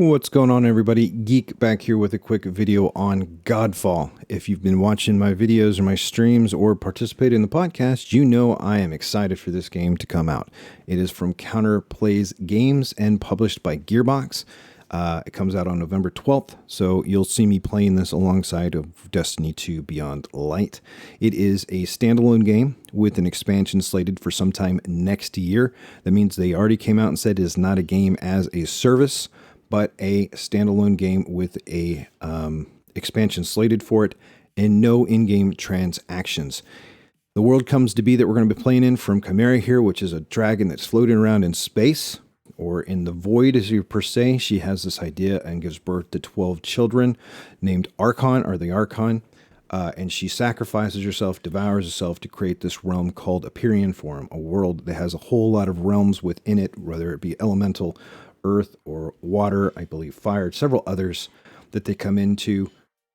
What's going on, everybody? Geek back here with a quick video on Godfall. If you've been watching my videos or my streams or participated in the podcast, you know I am excited for this game to come out. It is from Counterplays Games and published by Gearbox. It comes out on November 12th, so you'll see me playing this alongside of Destiny 2 Beyond Light. It is a standalone game with an expansion slated for sometime next year. That means they already came out and said it is not a game as a service, but a standalone game with a expansion slated for it and no in-game transactions. The world comes to be that we're going to be playing in from Chimera here, which is a dragon that's floating around in space or in the void, as you per se. She has this idea and gives birth to 12 children named Archon, or the Archon, and she sacrifices herself, devours herself to create this realm called Empyrean Forum, a world that has a whole lot of realms within it, whether it be elemental, earth, or water, I believe fire, several others that they come into.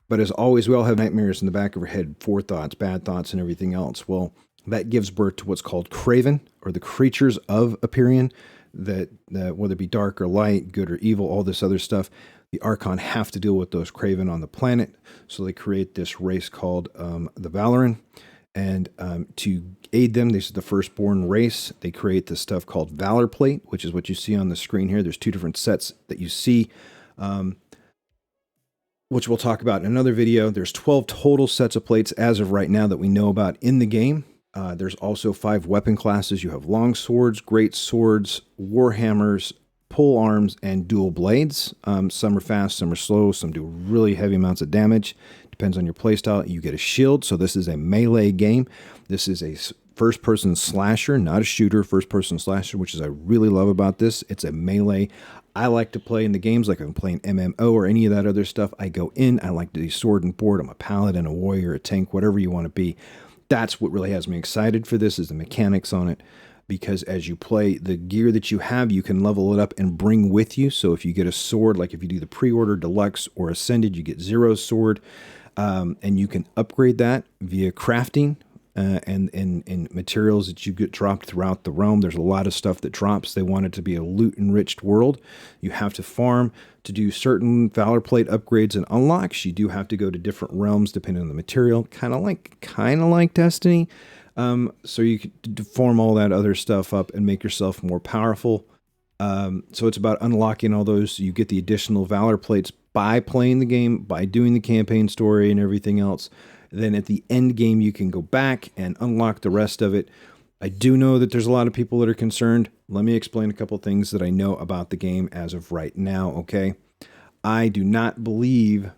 But as always, we all have nightmares in the back of our head, forethoughts, bad thoughts, and everything else. Well, that gives birth to what's called Craven, or the creatures of Empyrean, that whether it be dark or light, good or evil, all this other stuff, the Archon have to deal with those Craven on the planet. So they create this race called the Valoran. And to aid them, this is the firstborn race. They create this stuff called Valorplate, which is what you see on the screen here. There's two different sets that you see, which we'll talk about in another video. There's 12 total sets of plates as of right now that we know about in the game. There's also 5 weapon classes. You have long swords, great swords, warhammers, pole arms, and dual blades. Some are fast, some are slow, some do really heavy amounts of damage. Depends on your playstyle. You get a shield, so this is a melee game. This is a first-person slasher, not a shooter, first-person slasher, which is I really love about this. It's a melee. I like to play in the games like I'm playing MMO or any of that other stuff. I go in, I like to do sword and board. I'm a paladin, a warrior, a tank, whatever you want to be. That's what really has me excited for this, is the mechanics on it. Because as you play, the gear that you have, you can level it up and bring with you. So if you get a sword, like if you do the pre-order, deluxe, or ascended, you get Zero sword. And you can upgrade that via crafting and materials that you get dropped throughout the realm. There's a lot of stuff that drops. They want it to be a loot-enriched world. You have to farm to do certain Valorplate upgrades and unlocks. You do have to go to different realms depending on the material, kind of like Destiny. So you can form all that other stuff up and make yourself more powerful. So it's about unlocking all those. You get the additional Valor plates by playing the game, by doing the campaign story and everything else. Then at the end game, you can go back and unlock the rest of it. I do know that there's a lot of people that are concerned. Let me explain a couple things that I know about the game as of right now, okay? I do not believe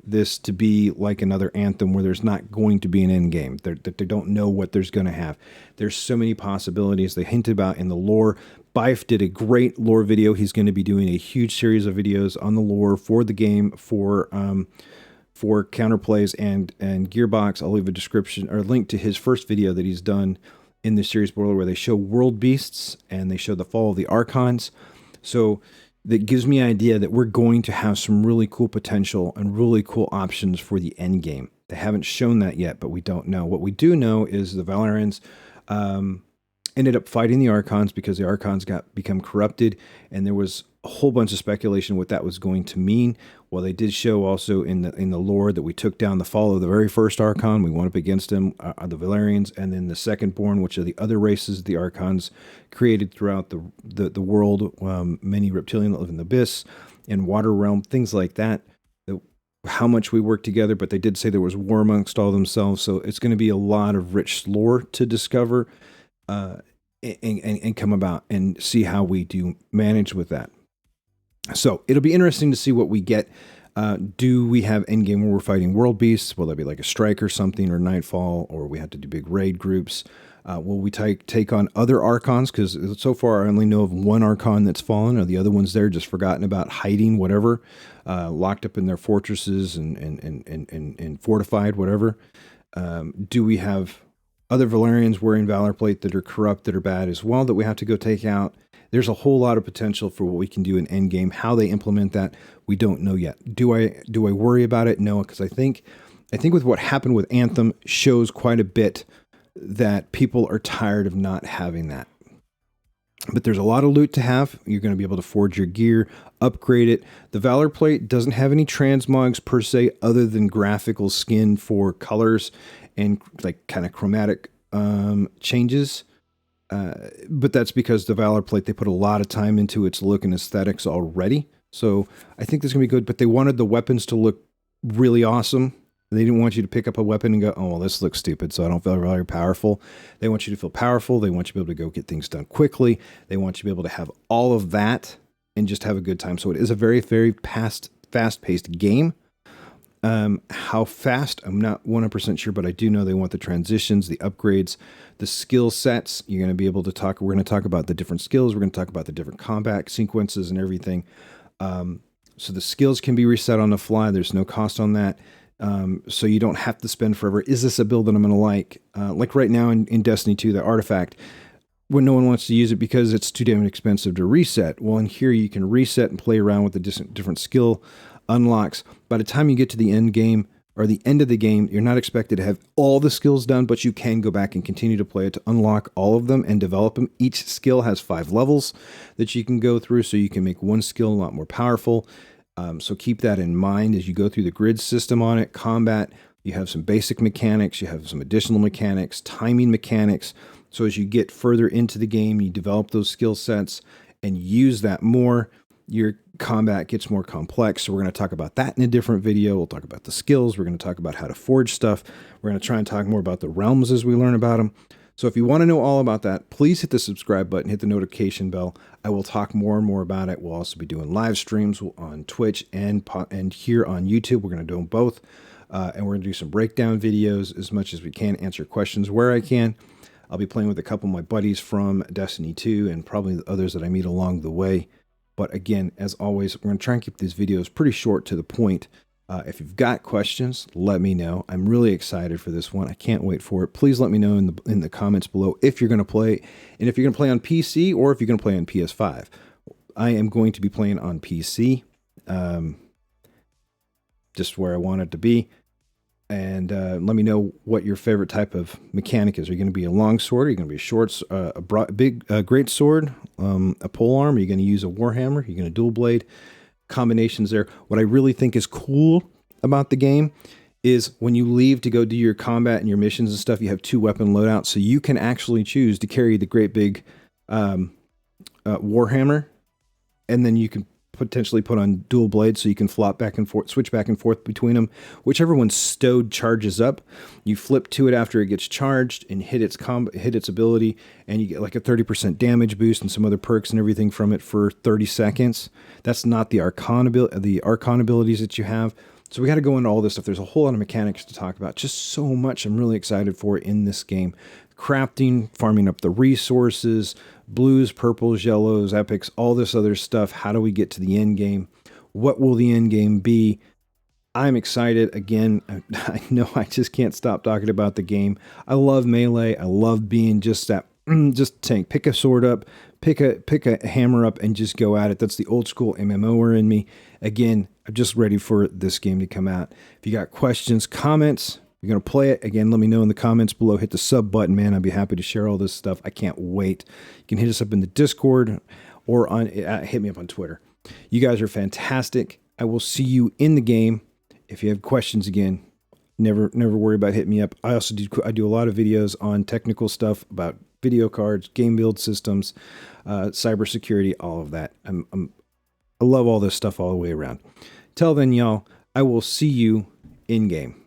this to be like another Anthem where there's not going to be an end game, that they don't know what there's going to have. There's so many possibilities they hinted about in the lore. Bife did a great lore video. He's going to be doing a huge series of videos on the lore for the game, for Counterplays and Gearbox. I'll leave a description or a link to his first video that he's done in the series where they show world beasts and they show the fall of the Archons. So that gives me an idea that we're going to have some really cool potential and really cool options for the end game. They haven't shown that yet, but we don't know. What we do know is the Valorians ended up fighting the Archons because the Archons become corrupted, and there was a whole bunch of speculation what that was going to mean. Well, they did show also in the lore that we took down the fall of the very first Archon. We went up against them, the Valerians, and then the second-born, which are the other races the Archons created throughout the world. Many reptilian that live in the abyss and water realm, things like that. How much we work together, but they did say there was war amongst all themselves. So it's going to be a lot of rich lore to discover. And come about and see how we do manage with that. So it'll be interesting to see what we get. Do we have endgame where we're fighting world beasts? Will that be like a strike or something, or nightfall, or we have to do big raid groups? Will we take on other Archons? Because so far I only know of one Archon that's fallen, or the other ones there just forgotten about, hiding, whatever, locked up in their fortresses and fortified, whatever. Do we have other Valerians wearing Valorplate that are corrupt, that are bad as well, that we have to go take out? There's a whole lot of potential for what we can do in endgame. How they implement that, we don't know yet. Do I worry about it? No, because I think with what happened with Anthem shows quite a bit that people are tired of not having that. But there's a lot of loot to have. You're going to be able to forge your gear, upgrade it. The Valorplate doesn't have any transmogs per se, other than graphical skin for colors and like kind of chromatic changes. But that's because the Valorplate, they put a lot of time into its look and aesthetics already. So I think this is going to be good. But they wanted the weapons to look really awesome. They didn't want you to pick up a weapon and go, oh, well, this looks stupid, so I don't feel very powerful. They want you to feel powerful. They want you to be able to go get things done quickly. They want you to be able to have all of that and just have a good time. So it is a very, very fast-paced game. How fast, I'm not 100% sure, but I do know they want the transitions, the upgrades, the skill sets. You're going to be able to talk, we're going to talk about the different skills. We're going to talk about the different combat sequences and everything. So the skills can be reset on the fly. There's no cost on that. So you don't have to spend forever. Is this a build that I'm going to like? Like right now in Destiny 2, the artifact, when no one wants to use it because it's too damn expensive to reset. Well, in here you can reset and play around with the different skill unlocks. By the time you get to the end game or the end of the game, you're not expected to have all the skills done, but you can go back and continue to play it to unlock all of them and develop them. Each skill has 5 levels that you can go through, so you can make one skill a lot more powerful. So keep that in mind as you go through the grid system on it. Combat, you have some basic mechanics, you have some additional mechanics, timing mechanics. So as you get further into the game, you develop those skill sets and use that more. Your combat gets more complex. So we're going to talk about that in a different video. We'll talk about the skills. We're going to talk about how to forge stuff. We're going to try and talk more about the realms as we learn about them. So if you want to know all about that, please hit the subscribe button, hit the notification bell. I will talk more and more about it. We'll also be doing live streams on Twitch and here on YouTube. We're going to do them both. And we're going to do some breakdown videos as much as we can, answer questions where I can. I'll be playing with a couple of my buddies from Destiny 2 and probably the others that I meet along the way. But again, as always, we're going to try and keep these videos pretty short to the point. If you've got questions, let me know. I'm really excited for this one. I can't wait for it. Please let me know in the comments below if you're going to play, and if you're going to play on PC or if you're going to play on PS5. I am going to be playing on PC, just where I want it to be. And let me know what your favorite type of mechanic is. Are you going to be a long sword? Are you going to be a short, great sword, a pole arm? Are you going to use a warhammer? Are you going to dual blade? Combinations there. What I really think is cool about the game is when you leave to go do your combat and your missions and stuff, you have 2 weapon loadouts, so you can actually choose to carry the great big warhammer, and then you can potentially put on dual blades, so you can flop back and forth, switch back and forth between them. Whichever one stowed charges up, you flip to it after it gets charged and hit its ability, and you get like a 30% damage boost and some other perks and everything from it for 30 seconds. That's not the Archon abilities that you have. So we got to go into all this stuff. There's a whole lot of mechanics to talk about. Just so much I'm really excited for in this game. Crafting, farming up the resources, blues, purples, yellows, epics, all this other stuff. How do we get to the end game? What will the end game be? I'm excited. Again, I know I just can't stop talking about the game. I love melee. I love being just that, just tank. Pick a sword up, pick a hammer up, and just go at it. That's the old school MMOer in me. Again, I'm just ready for this game to come out. If you got questions, comments, you're going to play it, again, let me know in the comments below. Hit the sub button, man. I'd be happy to share all this stuff. I can't wait. You can hit us up in the Discord or hit me up on Twitter. You guys are fantastic. I will see you in the game. If you have questions, again, never worry about hitting me up. I do a lot of videos on technical stuff about video cards, game build systems, cybersecurity, all of that. I love all this stuff all the way around. Till then, y'all, I will see you in game.